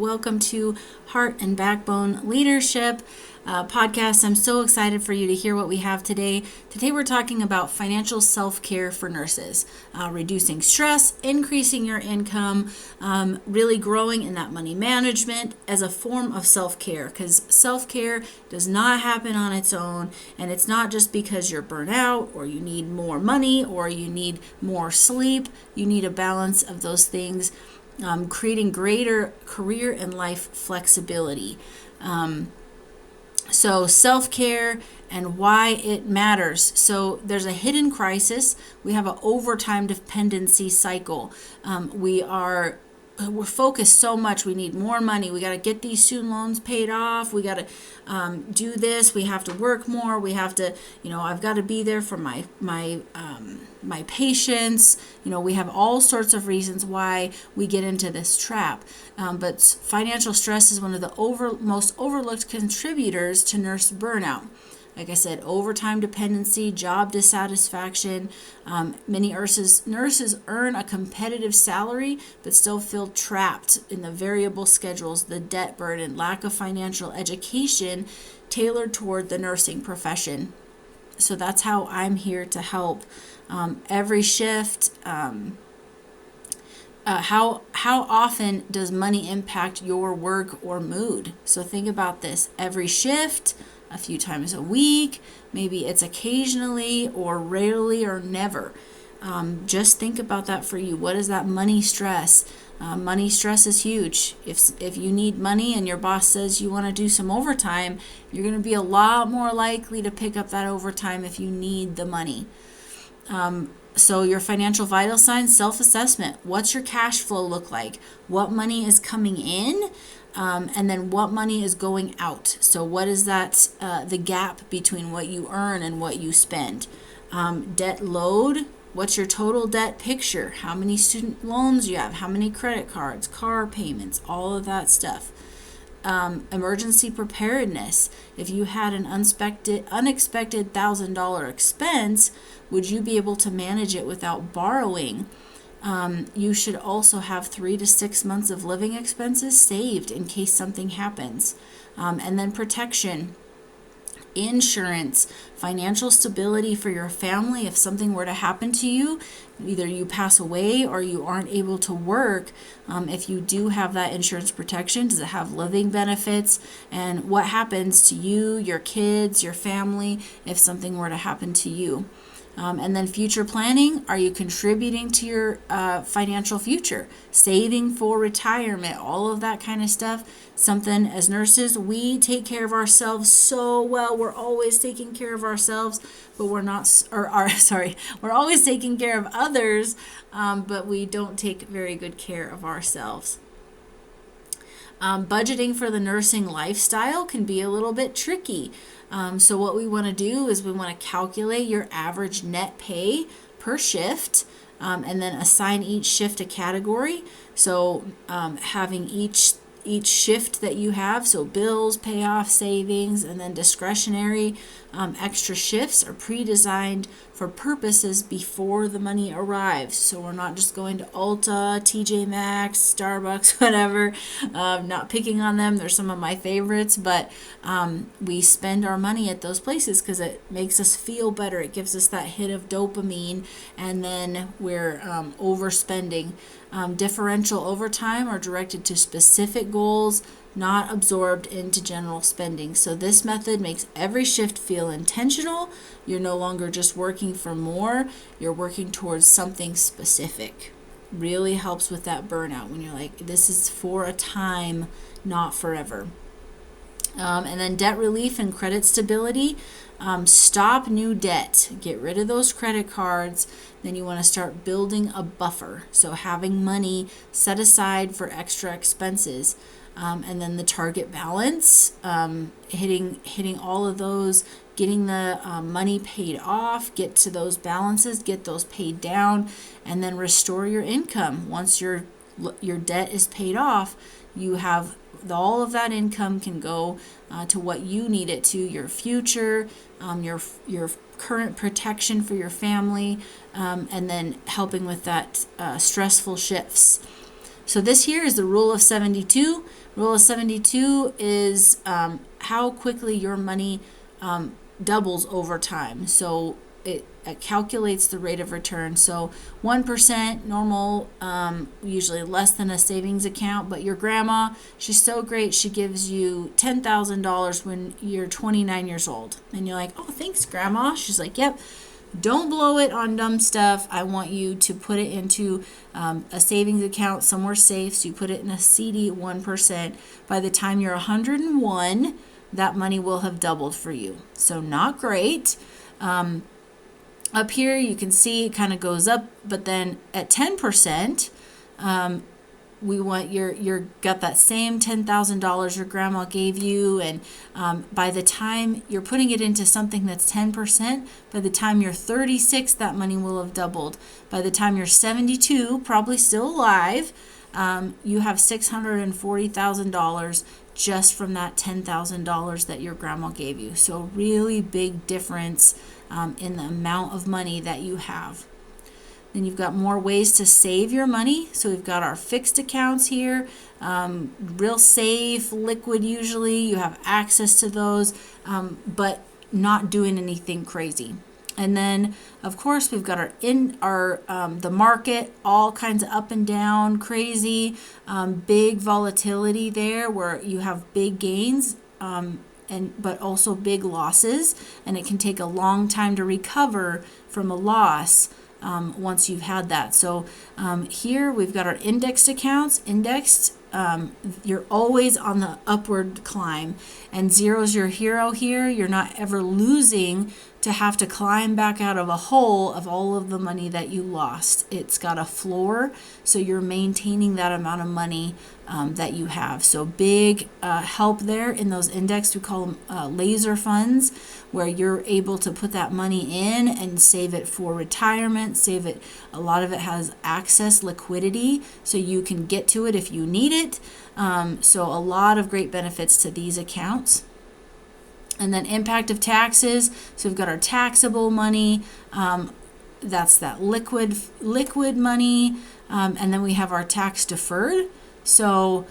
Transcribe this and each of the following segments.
Welcome to Heart and Backbone Leadership podcast. I'm so excited for you to hear what we have today. Today we're talking about financial self-care for nurses, reducing stress, increasing your income, really growing in that money management as a form of self-care, because self-care does not happen on its own, and it's not just because you're burnt out or you need more money or you need more sleep. You need a balance of those things. Creating greater career and life flexibility. So self-care and why it matters. So there's a hidden crisis. We have an overtime dependency cycle. We're focused so much. We need more money. We got to get these student loans paid off. We got to do this. We have to work more. We have to, I've got to be there for my patients. We have all sorts of reasons why we get into this trap. But financial stress is one of the most overlooked contributors to nurse burnout. Like I said, overtime dependency, job dissatisfaction. Many nurses earn a competitive salary, but still feel trapped in the variable schedules, the debt burden, lack of financial education tailored toward the nursing profession. So that's how I'm here to help. Every shift. How often does money impact your work or mood? So think about this. Every shift, a few times a week, maybe it's occasionally or rarely or never. Just think about that for you. What is that money stress? Money stress is huge. If you need money and your boss says you want to do some overtime, you're going to be a lot more likely to pick up that overtime if you need the money. So your financial vital signs, self-assessment. What's your cash flow look like? What money is coming in? And then what money is going out? So what is that, the gap between what you earn and what you spend? Debt load. What's your total debt picture? How many student loans you have? How many credit cards, car payments, all of that stuff. Emergency preparedness. If you had an unexpected $1,000 expense, would you be able to manage it without borrowing? You should also have 3 to 6 months of living expenses saved in case something happens. And then protection, insurance, financial stability for your family. If something were to happen to you, either you pass away or you aren't able to work, if you do have that insurance protection, does it have living benefits? And what happens to you, your kids, your family, if something were to happen to you? And then future planning. Are you contributing to your financial future? Saving for retirement, all of that kind of stuff. Something as nurses, we take care of ourselves so well. We're always taking care of ourselves, but we're always taking care of others, but we don't take very good care of ourselves. Budgeting for the nursing lifestyle can be a little bit tricky. So what we want to do is we want to calculate your average net pay per shift, and then assign each shift a category. So having each shift that you have, so bills, payoff, savings, and then discretionary extra shifts are pre-designed for purposes before the money arrives. So we're not just going to Ulta, TJ Maxx, Starbucks, whatever. Not picking on them. They're some of my favorites, but we spend our money at those places because it makes us feel better. It gives us that hit of dopamine, and then we're overspending. Differential overtime are directed to specific goals, not absorbed into general spending. So this method makes every shift feel intentional. You're no longer just working for more, you're working towards something specific. Really helps with that burnout when you're like, this is for a time, not forever. And then debt relief and credit stability. Stop new debt. Get rid of those credit cards. Then you want to start building a buffer. So having money set aside for extra expenses. And then the target balance, hitting all of those, getting the money paid off, get to those balances, get those paid down, and then restore your income. Once your debt is paid off, you have all of that income can go to what you need it to, your future, your current protection for your family, and then helping with that stressful shifts. So this here is the rule of 72. Rule of 72 is how quickly your money doubles over time. So it calculates the rate of return. So 1% normal, usually less than a savings account, but your grandma, she's so great, she gives you $10,000 when you're 29 years old. And you're like, oh, thanks, Grandma. She's like, yep, don't blow it on dumb stuff. I want you to put it into a savings account somewhere safe. So you put it in a CD 1%. By the time you're 101, that money will have doubled for you. So not great. Up here, you can see it kind of goes up, but then at 10%, we want you're got that same $10,000 your grandma gave you, and by the time you're putting it into something that's 10%, by the time you're 36, that money will have doubled. By the time you're 72, probably still alive, you have $640,000 just from that $10,000 that your grandma gave you. So really big difference in the amount of money that you have. Then you've got more ways to save your money. So we've got our fixed accounts here, real safe, liquid usually. You have access to those, but not doing anything crazy. And then, of course, we've got the market, all kinds of up and down, crazy, big volatility there where you have big gains, but also big losses, and it can take a long time to recover from a loss once you've had that. So here we've got our indexed accounts. Indexed, you're always on the upward climb, and zero's your hero here. You're not ever losing to have to climb back out of a hole of all of the money that you lost. It's got a floor, so you're maintaining that amount of money that you have. So big help there in those indexed. We call them laser funds, where you're able to put that money in and save it for retirement, save it. A lot of it has access liquidity, so you can get to it if you need it. So a lot of great benefits to these accounts. And then impact of taxes. So we've got our taxable money. That's that liquid money. And then we have our tax deferred. So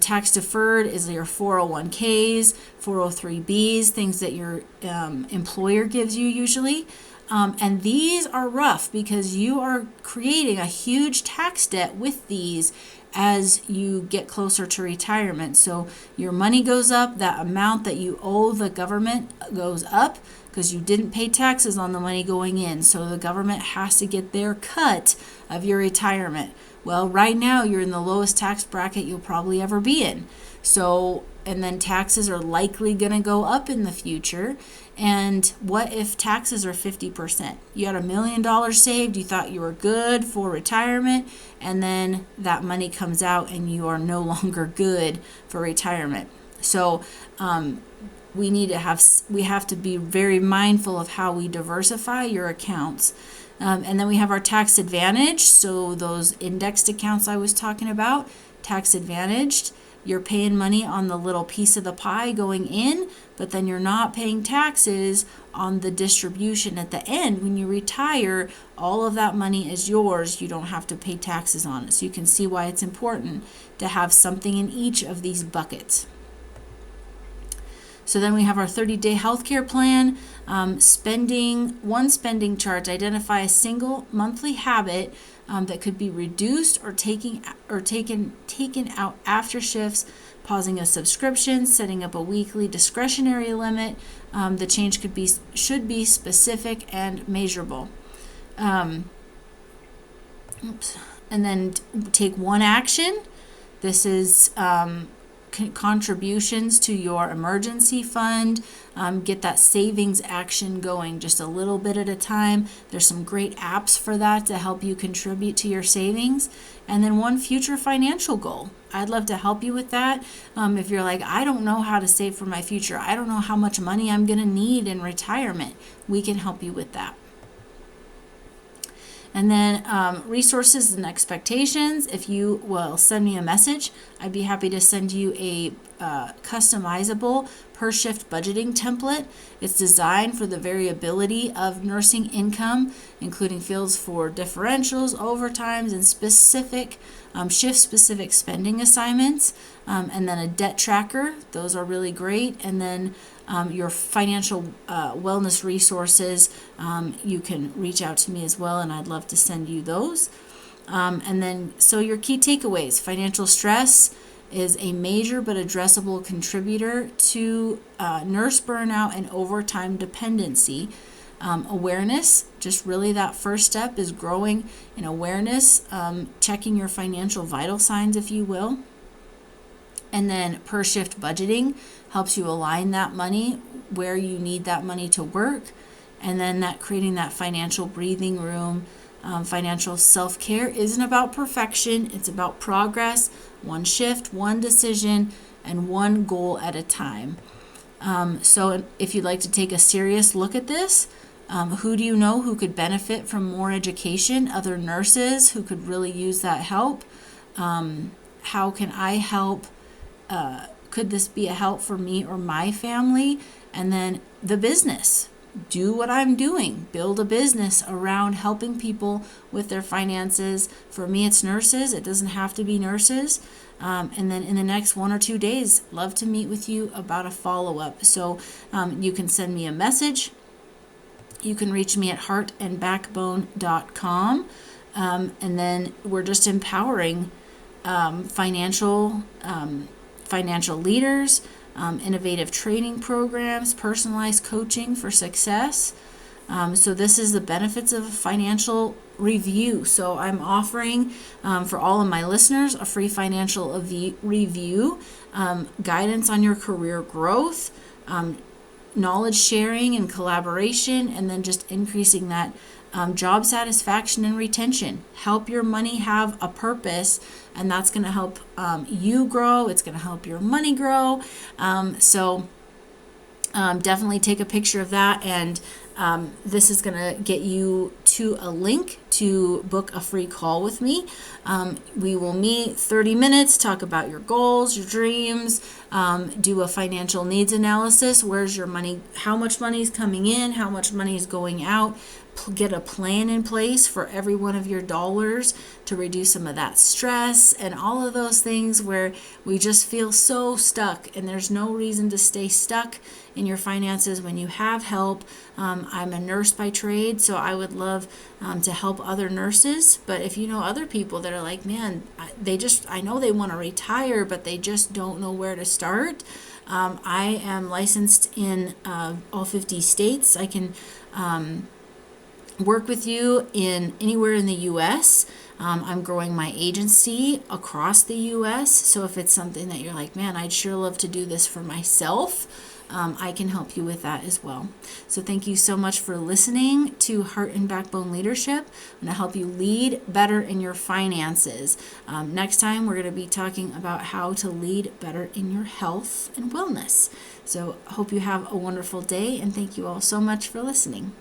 tax deferred is your 401ks, 403bs, things that your employer gives you usually. And these are rough because you are creating a huge tax debt with these as you get closer to retirement. So your money goes up, that amount that you owe the government goes up because you didn't pay taxes on the money going in. So the government has to get their cut of your retirement. Well, right now you're in the lowest tax bracket you'll probably ever be in. So, and then taxes are likely going to go up in the future. And what if taxes are 50%? You had $1 million saved, you thought you were good for retirement, and then that money comes out and you are no longer good for retirement. So we have to be very mindful of how we diversify your accounts. And then we have our tax advantage. So those indexed accounts I was talking about, tax advantaged. You're paying money on the little piece of the pie going in, but then you're not paying taxes on the distribution at the end. When you retire, all of that money is yours. You don't have to pay taxes on it. So you can see why it's important to have something in each of these buckets. So then we have our 30-day healthcare plan. Spending charge. Identify a single monthly habit that could be reduced or taken out after shifts, pausing a subscription, setting up a weekly discretionary limit. The change should be specific and measurable. And then take one action. This is contributions to your emergency fund. Get that savings action going just a little bit at a time. There's some great apps for that to help you contribute to your savings. And then one future financial goal. I'd love to help you with that. If you're like, I don't know how to save for my future, I don't know how much money I'm going to need in retirement, we can help you with that. And then resources and expectations. If you will send me a message, I'd be happy to send you a customizable per shift budgeting template. It's designed for the variability of nursing income, including fields for differentials, overtimes, and specific shift-specific spending assignments, and then a debt tracker. Those are really great. And then your financial wellness resources, you can reach out to me as well, and I'd love to send you those. And then, so your key takeaways: financial stress is a major but addressable contributor to nurse burnout and overtime dependency. Awareness, just really that first step is growing in awareness, checking your financial vital signs, if you will. And then per shift budgeting helps you align that money where you need that money to work. And then that creating that financial breathing room. Financial self-care isn't about perfection. It's about progress, one shift, one decision, and one goal at a time. So if you'd like to take a serious look at this, who do you know who could benefit from more education? Other nurses who could really use that help? How can I help? Could this be a help for me or my family? And then the business. Do what I'm doing. Build a business around helping people with their finances. For me, it's nurses. It doesn't have to be nurses. And then in the next 1 or 2 days, love to meet with you about a follow-up. So you can send me a message. You can reach me at heartandbackbone.com. And then we're just empowering financial leaders, innovative training programs, personalized coaching for success. So this is the benefits of a financial review. So I'm offering for all of my listeners a free financial review, guidance on your career growth, knowledge sharing and collaboration, and then just increasing that job satisfaction and retention. Help your money have a purpose, and that's going to help you grow. It's going to help your money grow. So definitely take a picture of that, and this is going to get you to a link to book a free call with me. We will meet 30 minutes, talk about your goals, your dreams, do a financial needs analysis. Where's your money? How much money is coming in? How much money is going out? Get a plan in place for every one of your dollars to reduce some of that stress and all of those things where we just feel so stuck, and there's no reason to stay stuck in your finances when you have help. I'm a nurse by trade, so I would love to help other nurses. But if you know other people that are like, man, I know they want to retire, but they just don't know where to start. I am licensed in all 50 states. I can work with you in anywhere in the U.S. I'm growing my agency across the U.S. So if it's something that you're like, man, I'd sure love to do this for myself, I can help you with that as well. So thank you so much for listening to Heart and Backbone Leadership. I'm going to help you lead better in your finances. Next time, we're going to be talking about how to lead better in your health and wellness. So hope you have a wonderful day, and thank you all so much for listening.